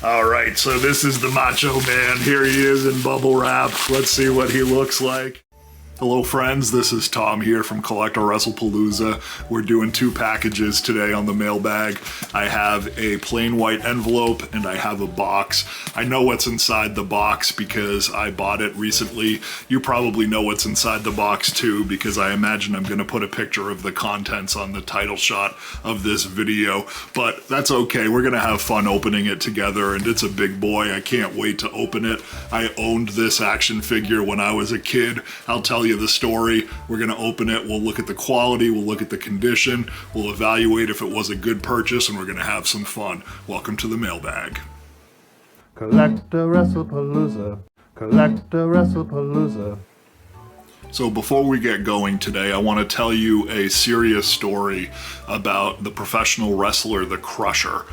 All right, so this is the Macho Man. Here he is in bubble wrap. Let's see what he looks like. Hello friends, this is Tom here from CollectAWrestlePalooza. We're doing two packages today on the mailbag. I have a plain white envelope and I have a box. I know what's inside the box because I bought it recently. You probably know what's inside the box too, because I imagine I'm gonna put a picture of the contents on the title shot of this video, but that's okay. We're gonna have fun opening it together, and it's a big boy. I can't wait to open it. I owned this action figure when I was a kid. I'll tell you the story. We're gonna open it, we'll look at the quality, we'll look at the condition, we'll evaluate if it was a good purchase, and we're gonna have some fun. Welcome to the mailbag. CollectAWrestlePalooza, CollectAWrestlePalooza. So before we get going today, I want to tell you a serious story about the professional wrestler, the Crusher.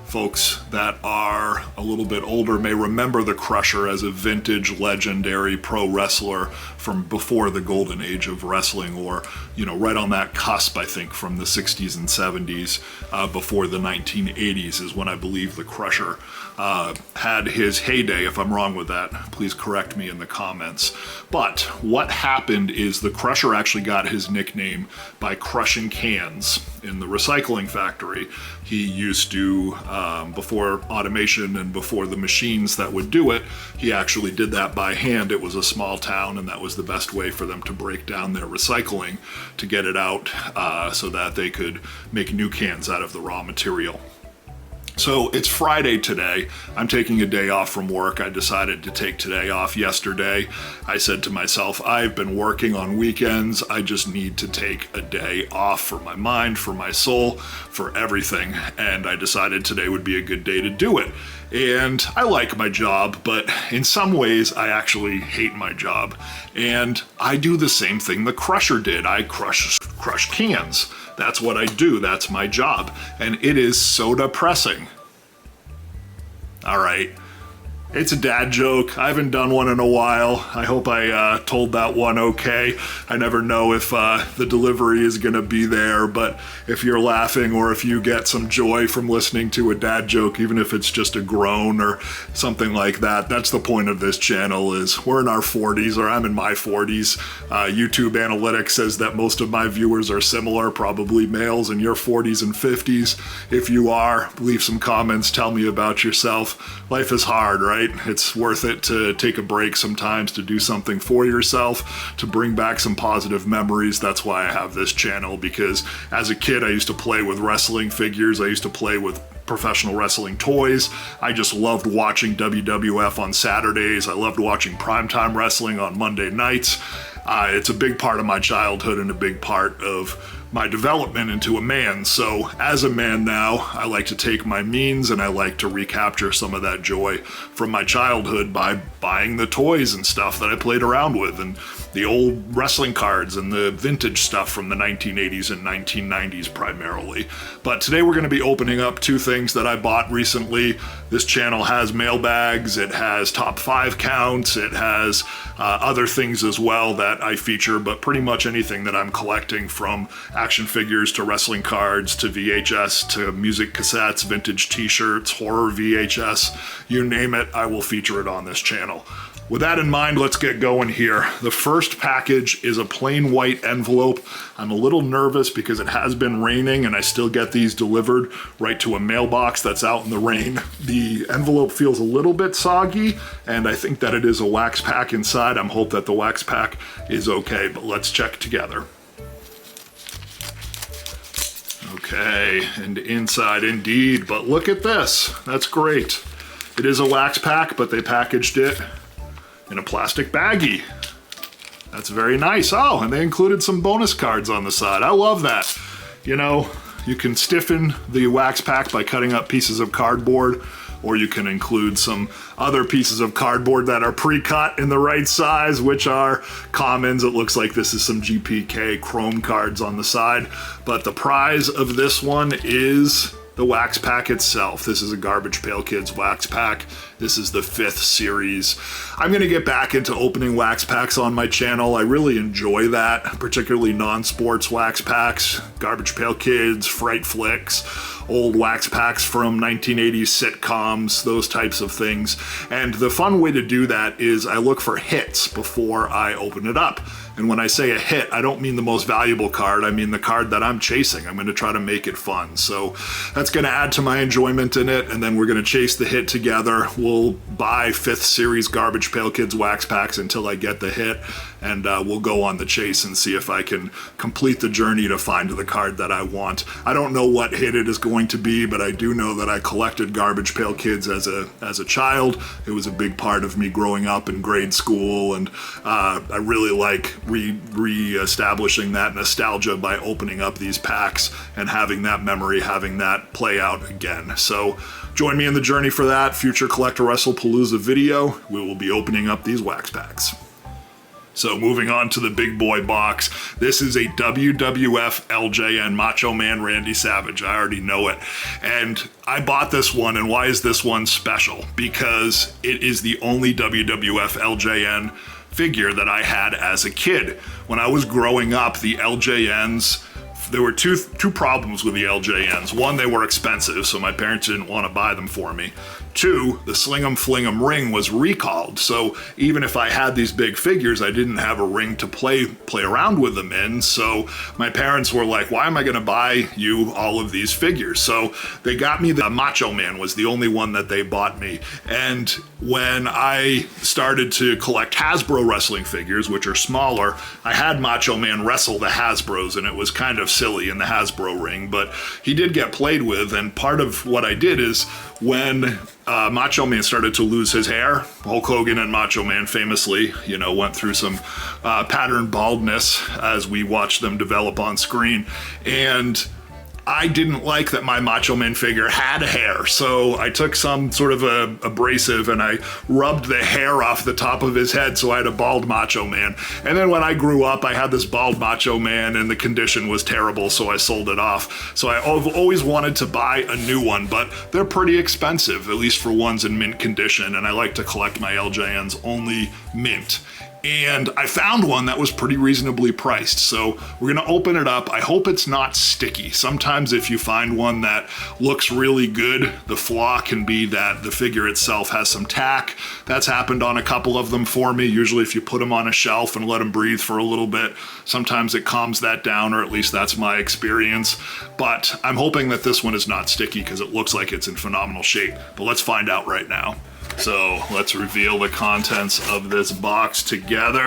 Folks that are a little bit older may remember the Crusher as a vintage legendary pro wrestler from before the golden age of wrestling, or, you know, right on that cusp, I think, from the 60s and 70s, before the 1980s is when I believe the Crusher had his heyday. If I'm wrong with that, please correct me in the comments. But what happened is the Crusher actually got his nickname by crushing cans in the recycling factory. He used to, before automation and before the machines that would do it, he actually did that by hand. It was a small town, and that was the best way for them to break down their recycling to get it out so that they could make new cans out of the raw material. So it's Friday today. I'm taking a day off from work. I decided to take today off yesterday. I said to myself, I've been working on weekends. I just need to take a day off for my mind, for my soul, for everything. And I decided today would be a good day to do it. And I like my job, but in some ways I actually hate my job. And I do the same thing the Crusher did. I crush cans. That's what I do. That's my job. And it is so depressing. All right. It's a dad joke. I haven't done one in a while. I hope I told that one okay. I never know if the delivery is going to be there, but if you're laughing or if you get some joy from listening to a dad joke, even if it's just a groan or something like that, that's the point of this channel. Is we're in our 40s, or I'm in my 40s. YouTube analytics says that most of my viewers are similar, probably males in your 40s and 50s. If you are, leave some comments, tell me about yourself. Life is hard, right? It's worth it to take a break sometimes, to do something for yourself, to bring back some positive memories. That's why I have this channel, because as a kid I used to play with wrestling figures. I used to play with professional wrestling toys. I just loved watching WWF on Saturdays. I loved watching primetime wrestling on Monday nights. It's a big part of my childhood and a big part of my development into a man. So as a man now, I like to take my means and I like to recapture some of that joy from my childhood by buying the toys and stuff that I played around with, and the old wrestling cards and the vintage stuff from the 1980s and 1990s primarily. But today we're going to be opening up two things that I bought recently. This channel has mailbags, it has top 5 counts, it has other things as well that I feature, but pretty much anything that I'm collecting, from action figures to wrestling cards to VHS to music cassettes, vintage t-shirts, horror VHS, you name it, I will feature it on this channel. With that in mind, let's get going here. The first package is a plain white envelope. I'm a little nervous because it has been raining and I still get these delivered right to a mailbox that's out in the rain. The envelope feels a little bit soggy, and I think that it is a wax pack inside. I'm hoping that the wax pack is okay, but let's check together. Okay, and inside indeed, but look at this. That's great. It is a wax pack, but they packaged it in a plastic baggie. That's very nice. Oh, and they included some bonus cards on the side. I love that. You know, you can stiffen the wax pack by cutting up pieces of cardboard, or you can include some other pieces of cardboard that are pre-cut in the right size, which are commons. It looks like this is some GPK chrome cards on the side, but the prize of this one is the wax pack itself. This is a Garbage Pail Kids wax pack. This is the 5th series. I'm gonna get back into opening wax packs on my channel. I really enjoy that, particularly non-sports wax packs, Garbage Pail Kids, Fright Flicks, old wax packs from 1980s sitcoms, those types of things. And the fun way to do that is I look for hits before I open it up. And when I say a hit, I don't mean the most valuable card, I mean the card that I'm chasing. I'm going to try to make it fun. So that's going to add to my enjoyment in it, and then we're going to chase the hit together. We'll buy 5th series Garbage Pail Kids wax packs until I get the hit, and we'll go on the chase and see if I can complete the journey to find the card that I want. I don't know what hit it is going to be, but I do know that I collected Garbage Pail Kids as a child. It was a big part of me growing up in grade school, and I really like re-establishing that nostalgia by opening up these packs and having that memory, having that play out again. So join me in the journey for that. Future CollectAWrestlePalooza video, we will be opening up these wax packs. So moving on to the big boy box, this is a WWF LJN Macho Man Randy Savage. I already know it. And I bought this one, and why is this one special? Because it is the only WWF LJN figure that I had as a kid. When I was growing up, the LJNs, there were two problems with the LJNs. One, they were expensive, so my parents didn't want to buy them for me. Two, the Sling 'em Fling 'em ring was recalled, so even if I had these big figures, I didn't have a ring to play around with them in, so my parents were like, why am I going to buy you all of these figures? So they got me the Macho Man, was the only one that they bought me. And when I started to collect Hasbro wrestling figures, which are smaller, I had Macho Man wrestle the Hasbros, and it was kind of silly in the Hasbro ring, but he did get played with. And part of what I did is when Macho Man started to lose his hair, Hulk Hogan and Macho Man famously, went through some pattern baldness as we watched them develop on screen. And I didn't like that my Macho Man figure had hair, so I took some sort of a abrasive and I rubbed the hair off the top of his head, so I had a bald Macho Man. And then when I grew up, I had this bald Macho Man and the condition was terrible, so I sold it off. So I've always wanted to buy a new one, but they're pretty expensive, at least for ones in mint condition, and I like to collect my LJNs only mint. And I found one that was pretty reasonably priced. So we're gonna open it up. I hope it's not sticky. Sometimes if you find one that looks really good, the flaw can be that the figure itself has some tack. That's happened on a couple of them for me. Usually if you put them on a shelf and let them breathe for a little bit, sometimes it calms that down, or at least that's my experience. But I'm hoping that this one is not sticky because it looks like it's in phenomenal shape. But let's find out right now. So let's reveal the contents of this box together.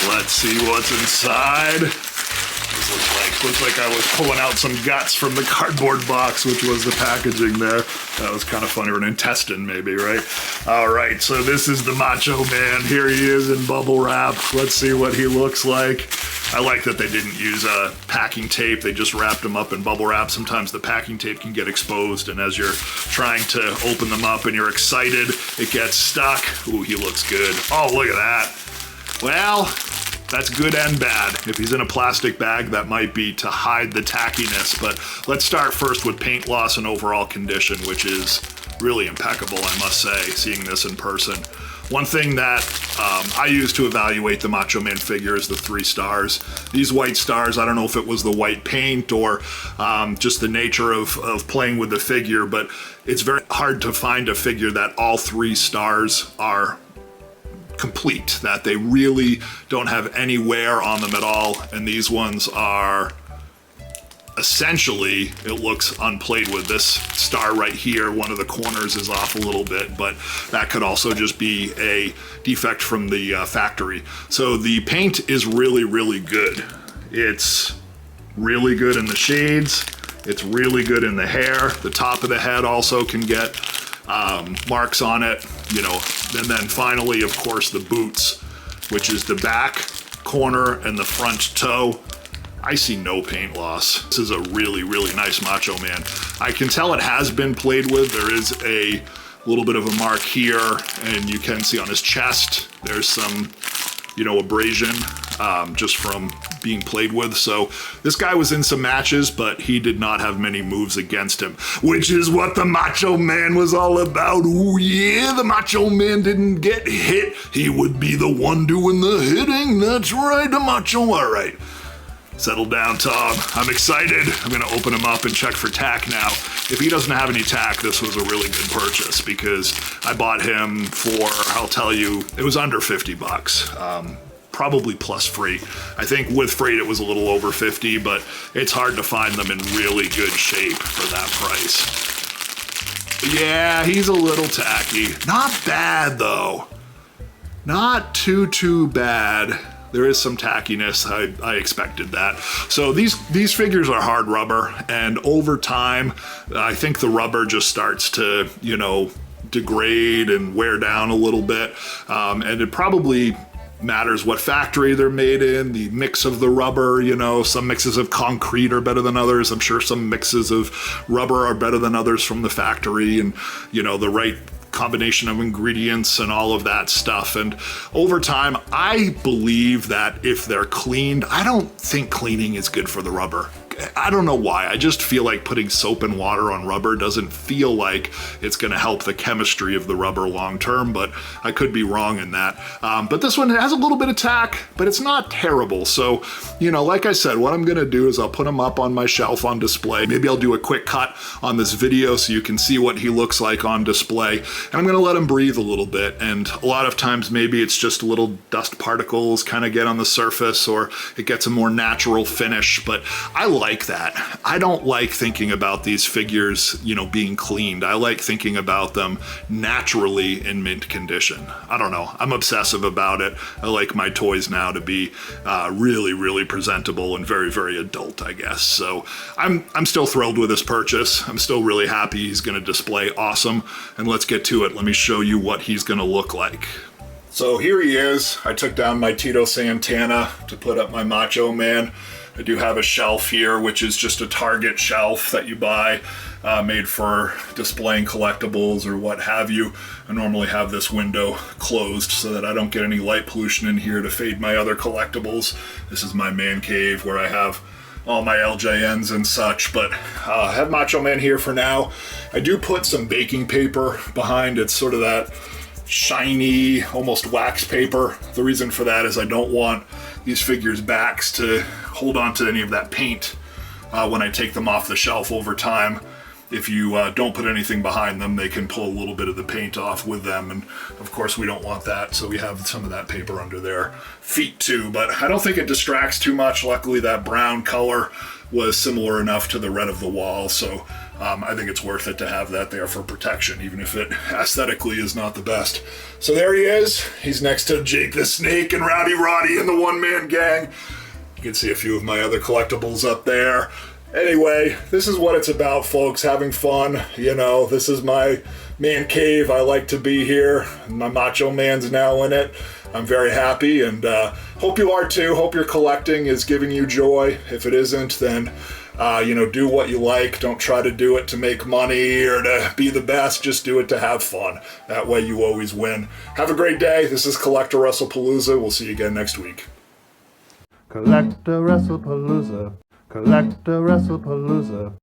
Let's see what's inside. This looks like I was pulling out some guts from the cardboard box, which was the packaging there. That was kind of funny, or an intestine maybe, right? All right, so this is the Macho Man. Here he is in bubble wrap. Let's see what he looks like. I like that they didn't use packing tape. They just wrapped them up in bubble wrap. Sometimes the packing tape can get exposed, and as you're trying to open them up and you're excited, it gets stuck. Ooh, he looks good. Oh, look at that. Well, that's good and bad. If he's in a plastic bag, that might be to hide the tackiness, but let's start first with paint loss and overall condition, which is really impeccable, I must say, seeing this in person. One thing that I use to evaluate the Macho Man figure is the 3 stars. These white stars, I don't know if it was the white paint or just the nature of playing with the figure, but it's very hard to find a figure that all 3 stars are complete, that they really don't have any wear on them at all, and these ones are essentially, it looks unplayed with. This star right here, one of the corners is off a little bit, but that could also just be a defect from the factory. So the paint is really, really good. It's really good in the shades. It's really good in the hair. The top of the head also can get marks on it, and then finally, of course, the boots, which is the back corner and the front toe. I see no paint loss. This is a really, really nice Macho Man. I can tell it has been played with. There is a little bit of a mark here, and you can see on his chest, there's some, abrasion just from being played with. So this guy was in some matches, but he did not have many moves against him, which is what the Macho Man was all about. Ooh yeah, the Macho Man didn't get hit. He would be the one doing the hitting. That's right, the Macho. All right. Settle down, Tom. I'm excited. I'm gonna open him up and check for tack now. If he doesn't have any tack, this was a really good purchase because I bought him for, I'll tell you, it was under 50 bucks. Probably plus freight. I think with freight it was a little over 50, but it's hard to find them in really good shape for that price. Yeah, he's a little tacky. Not bad though. Not too bad. There is some tackiness. I expected that. So these figures are hard rubber, and over time, I think the rubber just starts to, you know, degrade and wear down a little bit. And it probably matters what factory they're made in, the mix of the rubber, you know, some mixes of concrete are better than others. I'm sure some mixes of rubber are better than others from the factory, and, you know, the right combination of ingredients and all of that stuff. And over time, I believe that if they're cleaned, I don't think cleaning is good for the rubber. I don't know why. I just feel like putting soap and water on rubber doesn't feel like it's going to help the chemistry of the rubber long term, but I could be wrong in that. But this one has a little bit of tack, but it's not terrible. So, you know, like I said, what I'm going to do is I'll put him up on my shelf on display. Maybe I'll do a quick cut on this video so you can see what he looks like on display. And I'm going to let him breathe a little bit. And a lot of times maybe it's just little dust particles kind of get on the surface, or it gets a more natural finish. But I like that. I don't like thinking about these figures, you know, being cleaned. I like thinking about them naturally in mint condition. I don't know. I'm obsessive about it. I like my toys now to be really presentable and very adult, I guess. So I'm still thrilled with this purchase. I'm still really happy. He's going to display awesome. And let's get to it. Let me show you what he's going to look like. So here he is. I took down my Tito Santana to put up my Macho Man. I do have a shelf here, which is just a Target shelf that you buy, made for displaying collectibles or what have you. I normally have this window closed so that I don't get any light pollution in here to fade my other collectibles. This is my man cave where I have all my LJNs and such, but I have Macho Man here for now. I do put some baking paper behind. It's sort of that shiny, almost wax paper. The reason for that is I don't want these figures' backs to hold on to any of that paint when I take them off the shelf over time. If you don't put anything behind them, they can pull a little bit of the paint off with them, and of course we don't want that, so we have some of that paper under their feet too. But I don't think it distracts too much. Luckily that brown color was similar enough to the red of the wall, so I think it's worth it to have that there for protection, even if it aesthetically is not the best. So there he is. He's next to Jake the Snake and Rowdy Roddy and the one-man gang. You can see a few of my other collectibles up there. Anyway, this is what it's about, folks, having fun. You know, this is my man cave. I like to be here. My Macho Man's now in it. I'm very happy, and hope you are too. Hope your collecting is giving you joy. If it isn't, then you know, do what you like. Don't try to do it to make money or to be the best. Just do it to have fun. That way you always win. Have a great day. This is CollectAWrestlePalooza. We'll see you again next week. CollectAWrestlePalooza. CollectAWrestlePalooza.